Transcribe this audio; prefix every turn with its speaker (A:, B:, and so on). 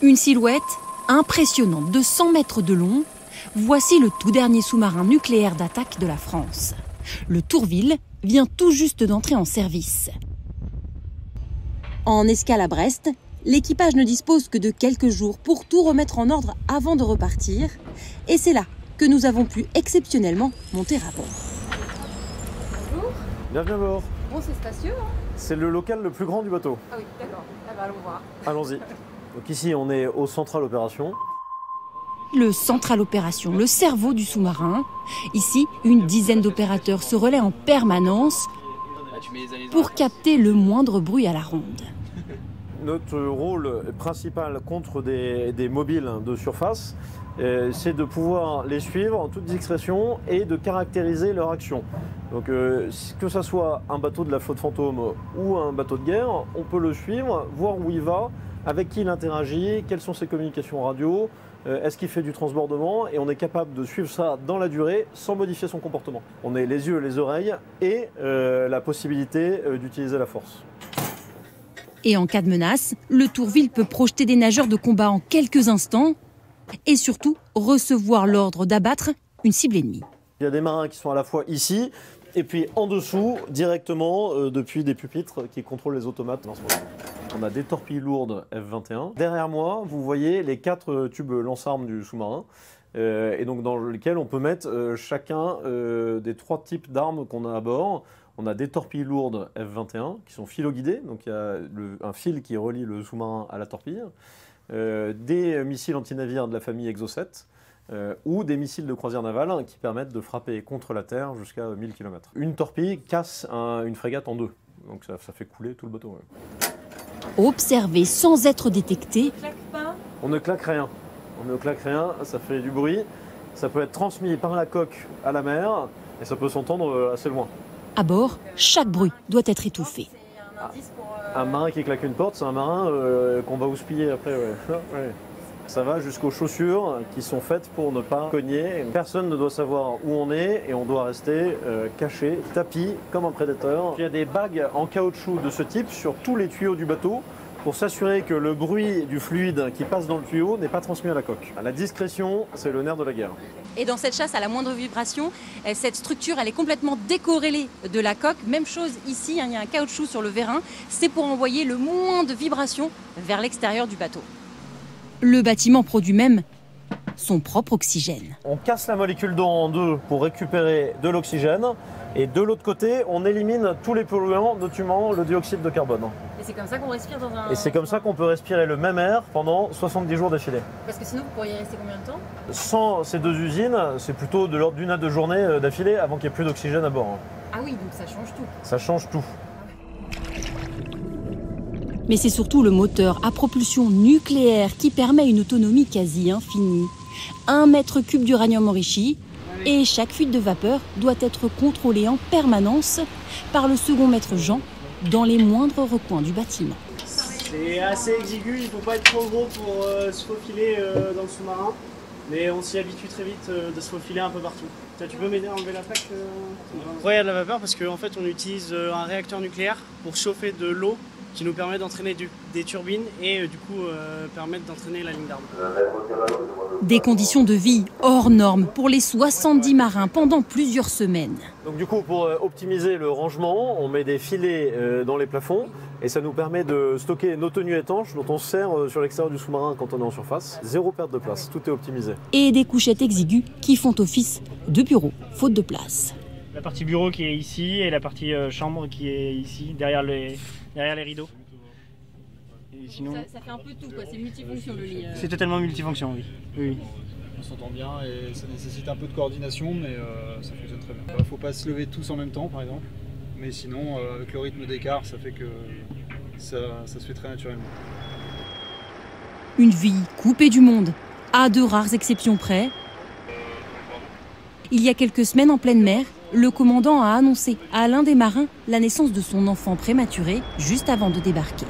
A: Une silhouette impressionnante de 100 mètres de long. Voici le tout dernier sous-marin nucléaire d'attaque de la France. Le Tourville vient tout juste d'entrer en service. En escale à Brest, l'équipage ne dispose que de quelques jours pour tout remettre en ordre avant de repartir. Et c'est là que nous avons pu exceptionnellement monter à bord.
B: Bonjour.
C: Bienvenue à bord.
B: Bon, c'est spacieux, hein?
C: C'est le local le plus grand du bateau.
B: Ah oui, d'accord. Ah bah, allons voir.
C: Allons-y. Donc ici, on est au central opération.
A: Le central opération, le cerveau du sous-marin. Ici, une dizaine d'opérateurs se relaient en permanence pour capter le moindre bruit à la ronde.
C: Notre rôle principal contre des mobiles de surface, c'est de pouvoir les suivre en toute discrétion et de caractériser leur action. Donc que ce soit un bateau de la flotte fantôme ou un bateau de guerre, on peut le suivre, voir où il va, avec qui il interagit, quelles sont ses communications radio, est-ce qu'il fait du transbordement, et on est capable de suivre ça dans la durée sans modifier son comportement. On a les yeux, les oreilles et la possibilité d'utiliser la force.
A: Et en cas de menace, le Tourville peut projeter des nageurs de combat en quelques instants et surtout recevoir l'ordre d'abattre une cible ennemie.
C: Il y a des marins qui sont à la fois ici et puis en dessous, directement, depuis des pupitres qui contrôlent les automates. On a des torpilles lourdes F-21. Derrière moi, vous voyez les 4 tubes lance-armes du sous-marin, et donc dans lesquels on peut mettre chacun des 3 types d'armes qu'on a à bord. On a des torpilles lourdes F-21 qui sont filoguidées, donc il y a un fil qui relie le sous-marin à la torpille, des missiles antinavires de la famille Exocet, ou des missiles de croisière navale qui permettent de frapper contre la terre jusqu'à 1000 km. Une torpille casse une frégate en 2, donc ça fait couler tout le bateau. Ouais.
A: Observer sans être détecté.
C: On ne claque rien. On ne claque rien, ça fait du bruit. Ça peut être transmis par la coque à la mer et ça peut s'entendre assez loin.
A: À bord, chaque bruit doit être étouffé.
C: Un marin qui claque une porte, c'est un marin qu'on va houspiller après. Ouais. Ouais. Ça va jusqu'aux chaussures qui sont faites pour ne pas cogner. Personne ne doit savoir où on est et on doit rester caché, tapi, comme un prédateur. Il y a des bagues en caoutchouc de ce type sur tous les tuyaux du bateau pour s'assurer que le bruit du fluide qui passe dans le tuyau n'est pas transmis à la coque. La discrétion, c'est le nerf de la guerre.
A: Et dans cette chasse à la moindre vibration, cette structure, elle est complètement décorrélée de la coque. Même chose ici, il y a un caoutchouc sur le vérin. C'est pour envoyer le moins de vibrations vers l'extérieur du bateau. Le bâtiment produit même son propre oxygène.
C: On casse la molécule d'eau en 2 pour récupérer de l'oxygène. Et de l'autre côté, on élimine tous les polluants, notamment le dioxyde de carbone.
B: Et c'est comme ça qu'on respire dans un...
C: Et c'est comme ça qu'on peut respirer le même air pendant 70 jours d'affilée.
B: Parce que sinon, vous pourriez y rester combien de temps?
C: Sans ces 2 usines, c'est plutôt de l'ordre d'1 à 2 journées d'affilée avant qu'il n'y ait plus d'oxygène à bord.
B: Ah oui, donc ça change tout.
C: Ça change tout.
A: Mais c'est surtout le moteur à propulsion nucléaire qui permet une autonomie quasi infinie. 1 mètre cube d'uranium enrichi, et chaque fuite de vapeur doit être contrôlée en permanence par le second maître Jean dans les moindres recoins du bâtiment.
D: C'est assez exigu, il ne faut pas être trop gros pour se faufiler dans le sous-marin, mais on s'y habitue très vite de se faufiler un peu partout. Tu peux m'aider à enlever la plaque Ouais, il y a de la vapeur parce qu'en fait on utilise un réacteur nucléaire pour chauffer de l'eau qui nous permet d'entraîner des turbines et du coup permettre d'entraîner la ligne d'armes.
A: Des conditions de vie hors normes pour les 70 marins pendant plusieurs semaines.
C: Donc du coup, pour optimiser le rangement, on met des filets dans les plafonds et ça nous permet de stocker nos tenues étanches dont on se sert sur l'extérieur du sous-marin quand on est en surface. 0 perte de place, tout est optimisé.
A: Et des couchettes exiguës qui font office de bureau, faute de place.
D: La partie bureau qui est ici et la partie chambre qui est ici, derrière les rideaux. Et sinon...
B: ça fait un peu tout, quoi. C'est multifonction le lit.
D: C'est totalement multifonction, oui. Oui.
E: On s'entend bien et ça nécessite un peu de coordination, mais ça fonctionne très bien. Il ne faut pas se lever tous en même temps, par exemple. Mais sinon, avec le rythme d'écart, ça fait que ça se fait très naturellement.
A: Une vie coupée du monde, à de rares exceptions près. Il y a quelques semaines, en pleine mer, le commandant a annoncé à l'un des marins la naissance de son enfant prématuré juste avant de débarquer.